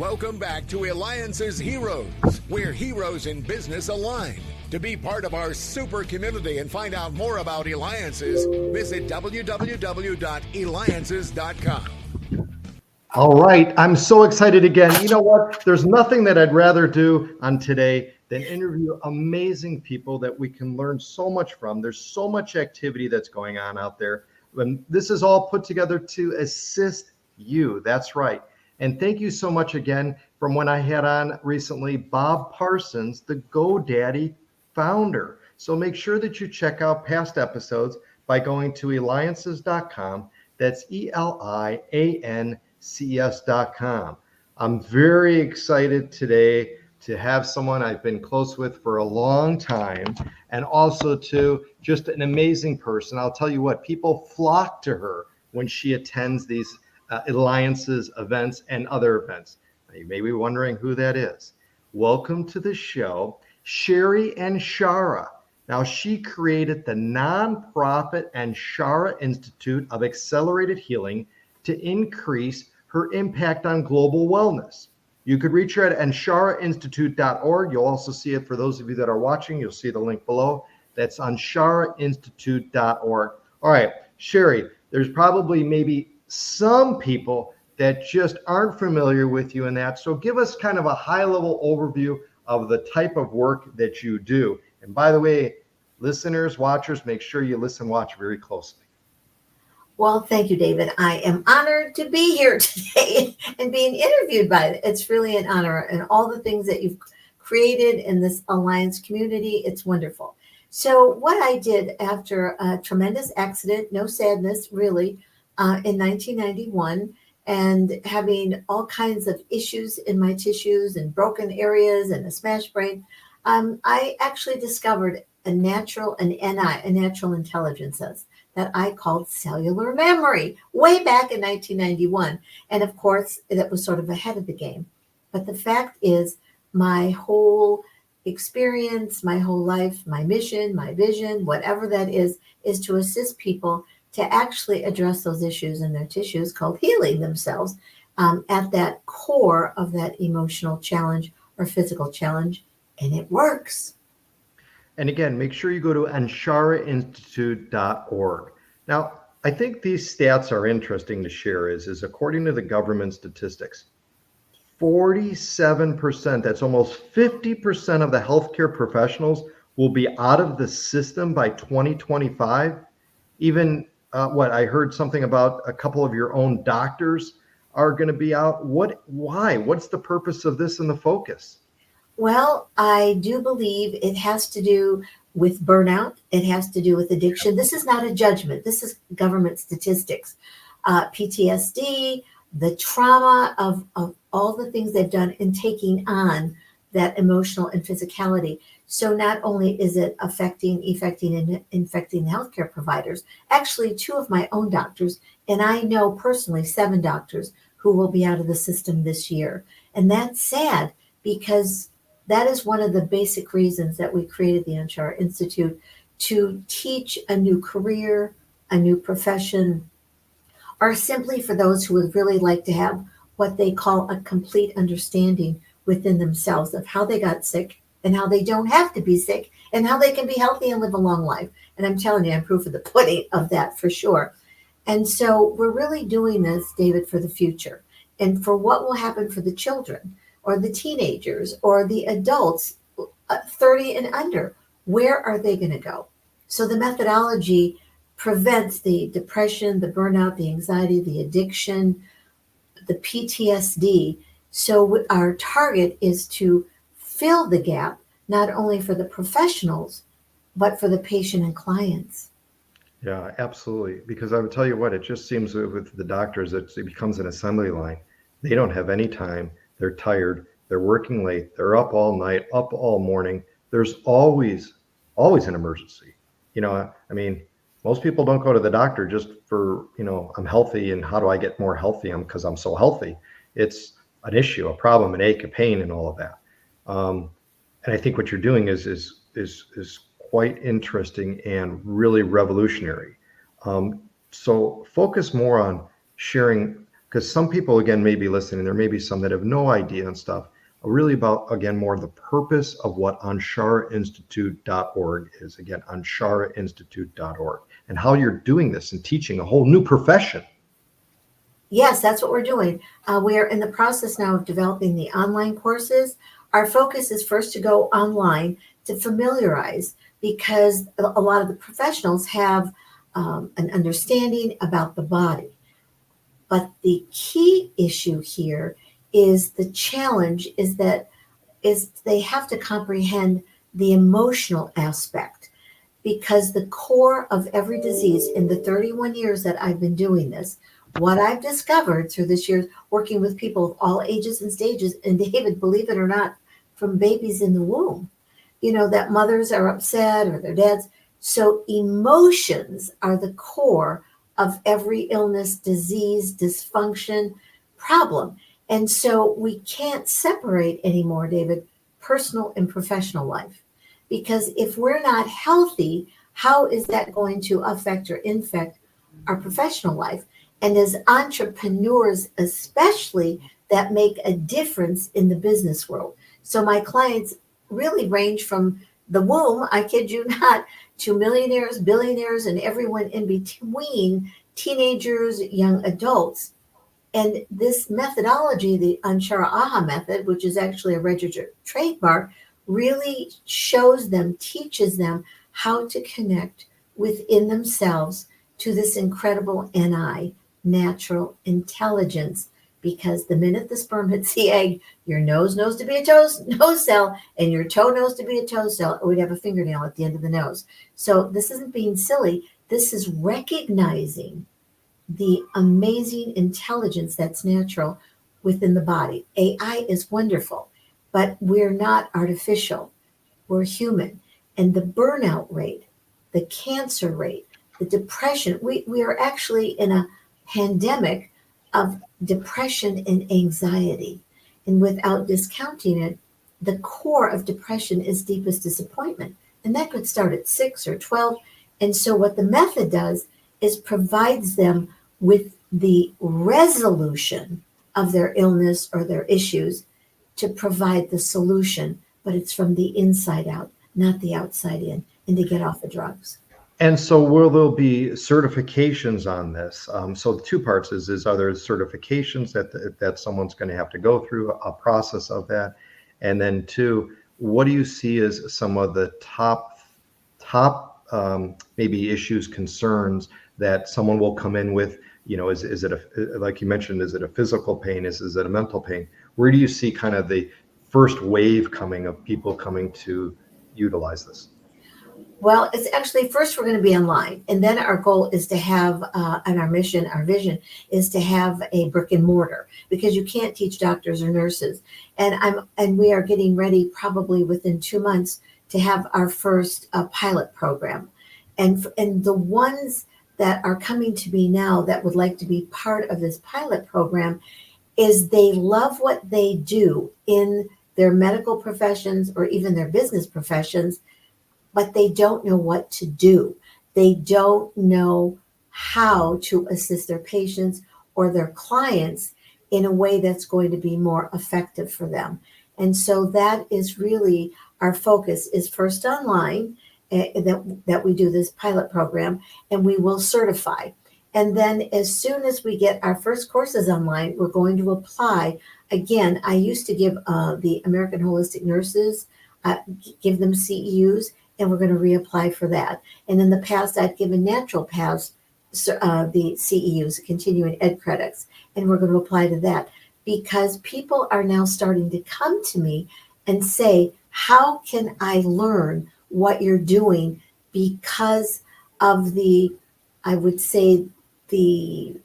Welcome back to Eliances Heroes, where heroes in business align. To be part of our super community and find out more about Eliances, visit www.Eliances.com. All right. I'm so excited again. You know what? There's nothing that I'd rather do on today than interview amazing people that we can learn so much from. There's so much activity that's going on out there. And this is all put together to assist you. That's right. And thank you so much again from when I had on recently Bob Parsons, the GoDaddy founder. So make sure that you check out past episodes by going to Eliances.com. That's Eliances.com. I'm very excited today to have someone I've been close with for a long time, and also to just an amazing person. I'll tell you what, people flock to her when she attends these Eliances events and other events. Now, you may be wondering who that is. Welcome to the show, Sherry Anshara. Now, she created the nonprofit Anshara Institute of Accelerated Healing to increase her impact on global wellness. You could reach her at AnsharaInstitute.org. You'll also see it for those of you that are watching. You'll see the link below. That's AnsharaInstitute.org. All right, Sherry, there's probably maybe some people that just aren't familiar with you in that. So give us kind of a high-level overview of the type of work that you do. And by the way, listeners, watchers, make sure you listen, watch very closely. Well, thank you, David. I am honored to be here today and being interviewed by it. It's really an honor, and all the things that you've created in this Alliance community, it's wonderful. So what I did after a tremendous accident, no sadness really, in 1991, and having all kinds of issues in my tissues and broken areas and a smashed brain, I actually discovered a natural intelligences that I called cellular memory way back in 1991. And of course, that was sort of ahead of the game. But the fact is, my whole experience, my whole life, my mission, my vision, whatever that is to assist people to actually address those issues in their tissues called healing themselves at that core of that emotional challenge or physical challenge. And it works. And again, make sure you go to AnsharaInstitute.org. Now, I think these stats are interesting to share is according to the government statistics, 47%, that's almost 50% of the healthcare professionals will be out of the system by 2025. Even I heard something about a couple of your own doctors are going to be out. Why? What's the purpose of this and the focus? Well, I do believe it has to do with burnout. It has to do with addiction. This is not a judgment. This is government statistics. PTSD, the trauma of all the things they've done in taking on that emotional and physicality. So not only is it affecting and infecting the healthcare providers, actually 2 of my own doctors, and I know personally 7 doctors who will be out of the system this year. And that's sad, because that is one of the basic reasons that we created the Anshara Institute, to teach a new career, a new profession, or simply for those who would really like to have what they call a complete understanding within themselves of how they got sick and how they don't have to be sick and how they can be healthy and live a long life. And I'm telling you, I'm proof of the pudding of that for sure. And so we're really doing this, David, for the future and for what will happen for the children or the teenagers or the adults 30 and under. Where are they going to go? So the methodology prevents the depression, the burnout, the anxiety, the addiction, the PTSD. So our target is to fill the gap, not only for the professionals, but for the patient and clients. Yeah, absolutely. Because I would tell you what, it just seems with the doctors, it becomes an assembly line. They don't have any time. They're tired. They're working late. They're up all night, up all morning. There's always an emergency. I mean, most people don't go to the doctor just for, I'm healthy and how do I get more healthy? Because I'm so healthy. It's an issue, a problem, an ache, a pain, and all of that. And I think what you're doing is quite interesting and really revolutionary. So focus more on sharing because some people, again, may be listening, there may be some that have no idea and stuff, really about, again, more the purpose of what AnsharaInstitute.org is. Again, AnsharaInstitute.org, and how you're doing this and teaching a whole new profession. Yes, that's what we're doing. We are in the process now of developing the online courses. Our focus is first to go online to familiarize, because a lot of the professionals have an understanding about the body. But the key issue here is the challenge is they have to comprehend the emotional aspect, because the core of every disease in the 31 years that I've been doing this, what I've discovered through this year working with people of all ages and stages, and David, believe it or not, from babies in the womb, that mothers are upset or their dads. So emotions are the core of every illness, disease, dysfunction, problem. And so we can't separate anymore, David, personal and professional life. Because if we're not healthy, how is that going to affect or infect our professional life? And as entrepreneurs, especially, that make a difference in the business world. So my clients really range from the womb, I kid you not, to millionaires, billionaires, and everyone in between, teenagers, young adults. And this methodology, the Anshara Method, which is actually a registered trademark, really shows them, teaches them how to connect within themselves to this incredible NI, natural intelligence. Because the minute the sperm hits the egg, your nose knows to be a nose cell, and your toe knows to be a toe cell, or we'd have a fingernail at the end of the nose. So this isn't being silly. This is recognizing the amazing intelligence that's natural within the body. AI is wonderful, but we're not artificial. We're human. And the burnout rate, the cancer rate, the depression, we are actually in a pandemic of depression and anxiety. And without discounting it, the core of depression is deepest disappointment. And that could start at 6 or 12. And so what the method does is provides them with the resolution of their illness or their issues to provide the solution, but it's from the inside out, not the outside in, and to get off the drugs. And so will there be certifications on this? So the two parts is are there certifications that someone's going to have to go through, a process of that? And then two, what do you see as some of the top maybe issues, concerns that someone will come in with? Is it like you mentioned, is it a physical pain? Is it a mental pain? Where do you see kind of the first wave coming of people coming to utilize this? Well, it's actually first we're going to be online, and then our goal is to have, and our mission, our vision is to have a brick and mortar, because you can't teach doctors or nurses. And we are getting ready probably within 2 months to have our first pilot program, and the ones that are coming to me now that would like to be part of this pilot program is they love what they do in their medical professions or even their business professions, but they don't know what to do. They don't know how to assist their patients or their clients in a way that's going to be more effective for them. And so that is really our focus, is first online, that we do this pilot program, and we will certify. And then as soon as we get our first courses online, we're going to apply. Again, I used to give the American Holistic Nurses, give them CEUs, and we're going to reapply for that. And in the past, I'd given naturopaths the CEUs, continuing ed credits, and we're going to apply to that, because people are now starting to come to me and say, how can I learn what you're doing because of I would say, the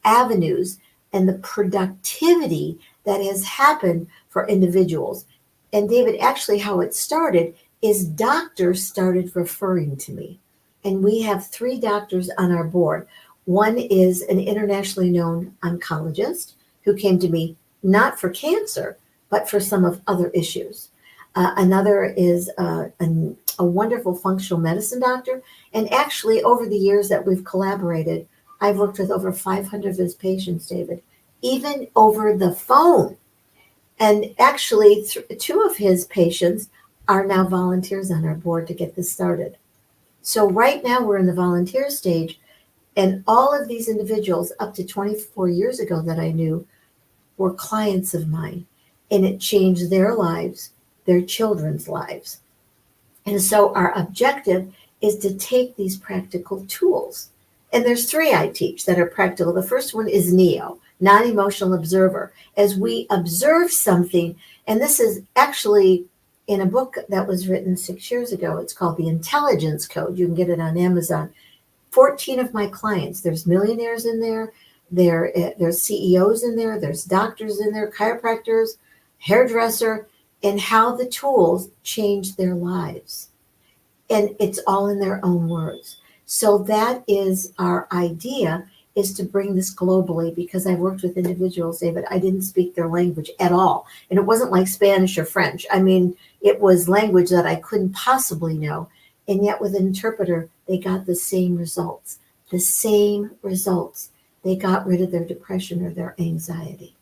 avenues and the productivity that has happened for individuals. And David, actually how it started is doctors started referring to me. And we have 3 doctors on our board. One is an internationally known oncologist who came to me not for cancer, but for some of other issues. Another is a wonderful functional medicine doctor. And actually, over the years that we've collaborated, I've worked with over 500 of his patients, David. even over the phone. And actually, two of his patients are now volunteers on our board to get this started. So right now we're in the volunteer stage, and all of these individuals up to 24 years ago that I knew were clients of mine, and it changed their lives, their children's lives. And so our objective is to take these practical tools. And there's three I teach that are practical. The first one is NEO, non-emotional observer. As we observe something, and this is actually in a book that was written 6 years ago. It's called The Intelligence Code. You can get it on Amazon. 14 of my clients, there's millionaires in there, there's CEOs in there, there's doctors in there, chiropractors, hairdresser, and how the tools change their lives. And it's all in their own words. So that is our idea, is to bring this globally, because I worked with individuals, David, I didn't speak their language at all. And it wasn't like Spanish or French. I mean, it was language that I couldn't possibly know. And yet with an interpreter, they got the same results. The same results. They got rid of their depression or their anxiety.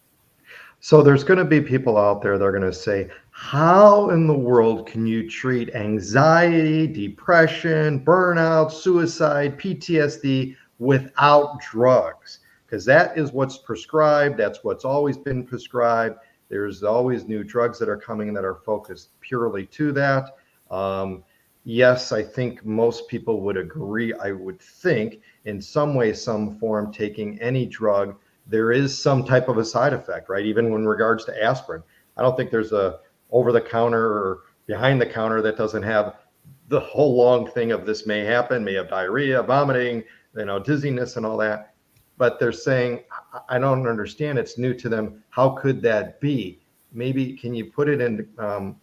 So there's going to be people out there that are going to say, how in the world can you treat anxiety, depression, burnout, suicide, PTSD without drugs? Because that is what's prescribed. That's what's always been prescribed. There's always new drugs that are coming that are focused purely to that. Yes, I think most people would agree. I would think in some way, some form, taking any drug, there is some type of a side effect, right? Even in regards to aspirin. I don't think there's a over the counter or behind the counter that doesn't have the whole long thing of this may happen, may have diarrhea, vomiting, dizziness and all that. But they're saying, I don't understand. It's new to them. How could that be? Maybe can you put it in,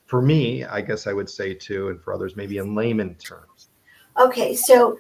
for me, I guess I would say too, and for others, maybe in layman terms. Okay, so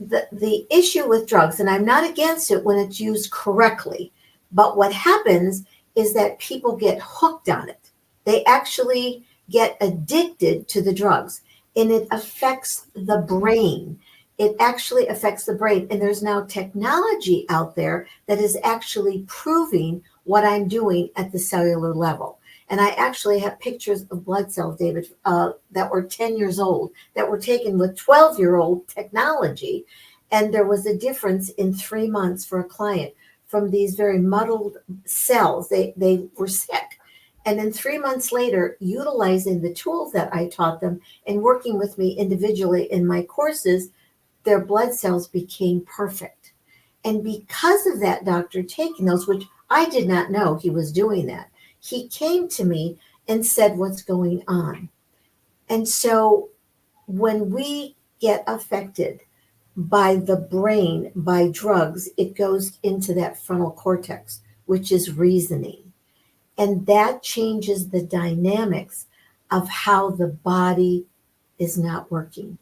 the issue with drugs, and I'm not against it when it's used correctly, but what happens is that people get hooked on it. They actually get addicted to the drugs, and it affects the brain. It actually affects the brain. And there's now technology out there that is actually proving what I'm doing at the cellular level. And I actually have pictures of blood cells, David, that were 10 years old, that were taken with 12-year-old technology. And there was a difference in 3 months for a client from these very muddled cells. They were sick. And then 3 months later, utilizing the tools that I taught them and working with me individually in my courses, their blood cells became perfect. And because of that doctor taking those, which I did not know he was doing that, he came to me and said, what's going on? And so when we get affected by the brain, by drugs, it goes into that frontal cortex, which is reasoning. And that changes the dynamics of how the body is not working.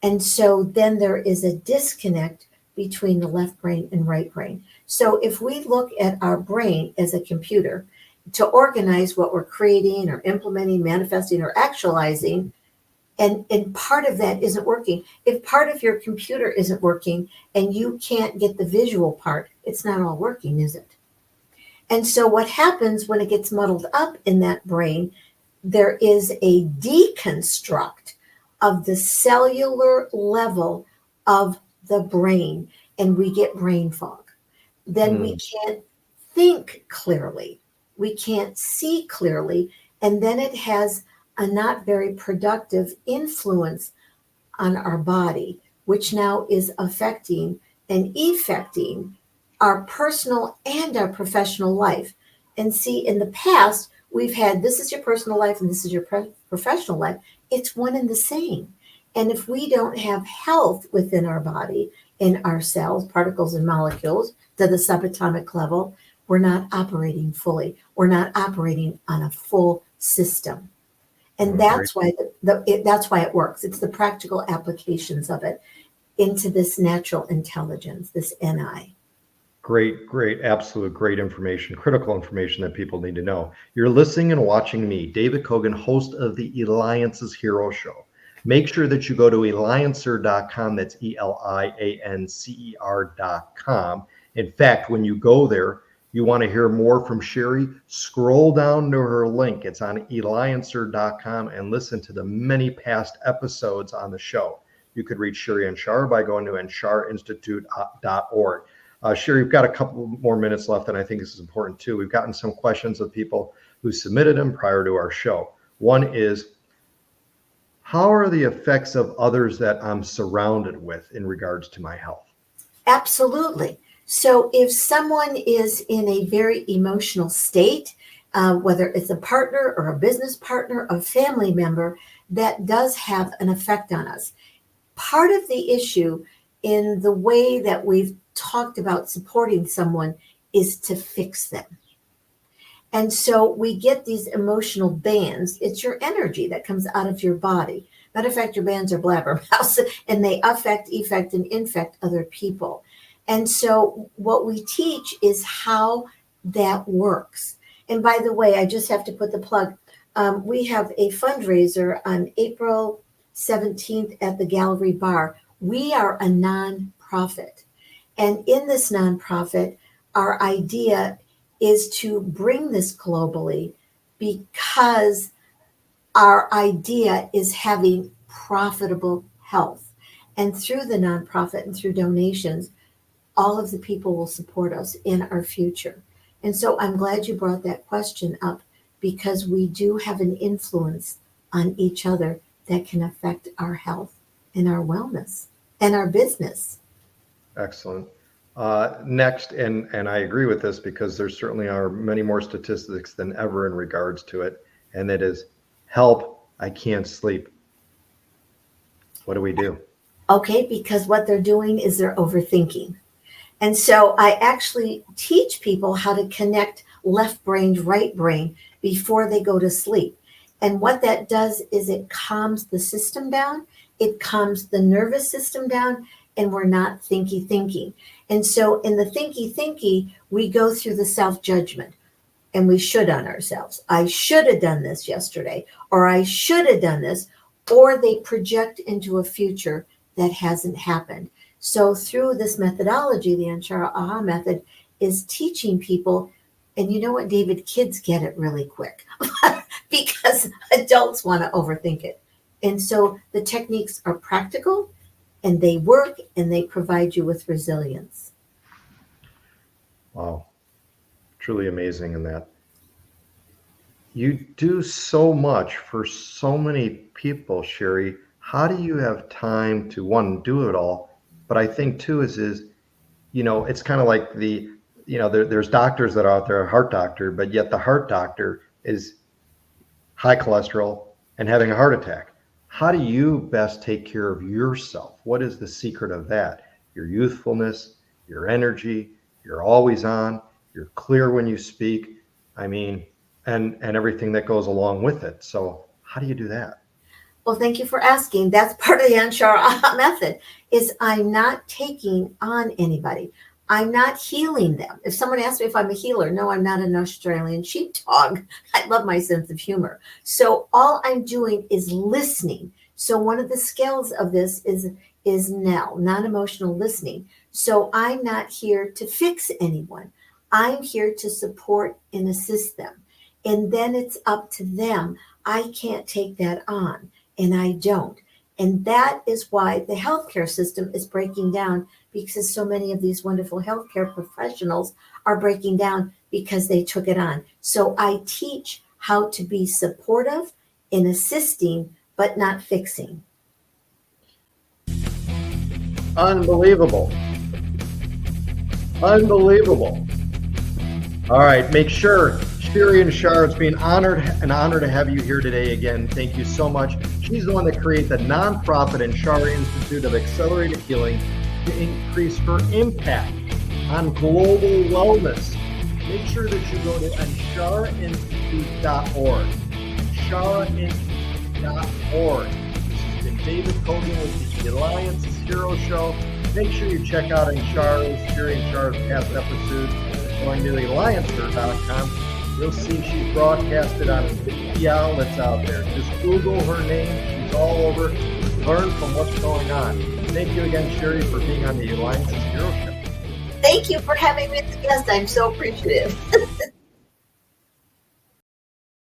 And so then there is a disconnect between the left brain and right brain. So if we look at our brain as a computer to organize what we're creating or implementing, manifesting, or actualizing, and part of that isn't working. If part of your computer isn't working and you can't get the visual part, it's not all working, is it? And so what happens when it gets muddled up in that brain, there is a deconstruct of the cellular level of the brain, and we get brain fog. Then we can't think clearly. We can't see clearly. And then it has a not very productive influence on our body, which now is affecting and effecting our personal and our professional life. And see, in the past, we've had this is your personal life and this is your professional life. It's one and the same. And if we don't have health within our body, in our cells, particles and molecules to the subatomic level, we're not operating fully. We're not operating on a full system. And that's why that's why it works. It's the practical applications of it into this natural intelligence, this NI. Great, absolute great information, critical information that people need to know. You're listening and watching me, David Kogan, host of the Eliances Hero Show. Make sure that you go to Eliancer.com. That's Eliancer.com. In fact, when you go there, You want to hear more from Sherry? Scroll down to her link. It's on Eliances.com and listen to the many past episodes on the show. You could reach Sherry Anshara by going to AnsharaInstitute.org. Sherry, we've got a couple more minutes left, and I think this is important too. We've gotten some questions of people who submitted them prior to our show. One is, how are the effects of others that I'm surrounded with in regards to my health? Absolutely. So if someone is in a very emotional state, whether it's a partner or a business partner, a family member, that does have an effect on us. Part of the issue in the way that we've talked about supporting someone is to fix them. And so we get these emotional bands. It's your energy that comes out of your body. Matter of fact, your bands are blabbermouths, and they affect, effect, and infect other people. And so what we teach is how that works. And by the way, I just have to put the plug. We have a fundraiser on April 17th at the Gallery Bar. We are a nonprofit. And in this nonprofit, our idea is to bring this globally because our idea is having profitable health. And through the nonprofit and through donations, all of the people will support us in our future. And so I'm glad you brought that question up because we do have an influence on each other that can affect our health and our wellness and our business. Excellent. Next, and I agree with this because there certainly are many more statistics than ever in regards to it, and that is, help, I can't sleep. What do we do? Okay, because what they're doing is they're overthinking. And so I actually teach people how to connect left brain to right brain before they go to sleep. And what that does is it calms the system down, it calms the nervous system down, and we're not thinking. And so in the thinky, we go through the self-judgment and we should on ourselves. I should have done this yesterday, or I should have done this, or they project into a future that hasn't happened. So through this methodology, the Anshara AHA method is teaching people, and you know what, David, kids get it really quick because adults want to overthink it. And so the techniques are practical and they work and they provide you with resilience. Wow. Truly amazing in that. You do so much for so many people, Sherry. How do you have time to, one, do it all? But I think too is it's kind of like there's doctors that are out there, a heart doctor, but yet the heart doctor is high cholesterol and having a heart attack. How do you best take care of yourself? What is the secret of that? Your youthfulness, your energy, you're always on, you're clear when you speak. I mean, and everything that goes along with it. So how do you do that? Well, thank you for asking. That's part of the Anshara method, is I'm not taking on anybody. I'm not healing them. If someone asks me if I'm a healer, no, I'm not an Australian sheepdog. I love my sense of humor. So all I'm doing is listening. So one of the skills of this is NEL, non-emotional listening. So I'm not here to fix anyone. I'm here to support and assist them. And then it's up to them. I can't take that on. And I don't. And that is why the healthcare system is breaking down, because so many of these wonderful healthcare professionals are breaking down because they took it on. So I teach how to be supportive in assisting, but not fixing. Unbelievable. Unbelievable. All right, make sure, Sherry Anshara, it's been an honor to have you here today again. Thank you so much. She's the one that created the nonprofit Anshara Institute of Accelerated Healing to increase her impact on global wellness. Make sure that you go to AnsharaInstitute.org. AnsharaInstitute.org. This has been David Cogan with the Eliances Hero Show. Make sure you check out Sherry Anshara's past episodes. Going to Eliances.com. You'll see she's broadcasted on 50 outlets out there. Just Google her name. She's all over. Learn from what's going on. Thank you again, Sherry, for being on the Eliances Hero Show. Thank you for having me as a guest. I'm so appreciative.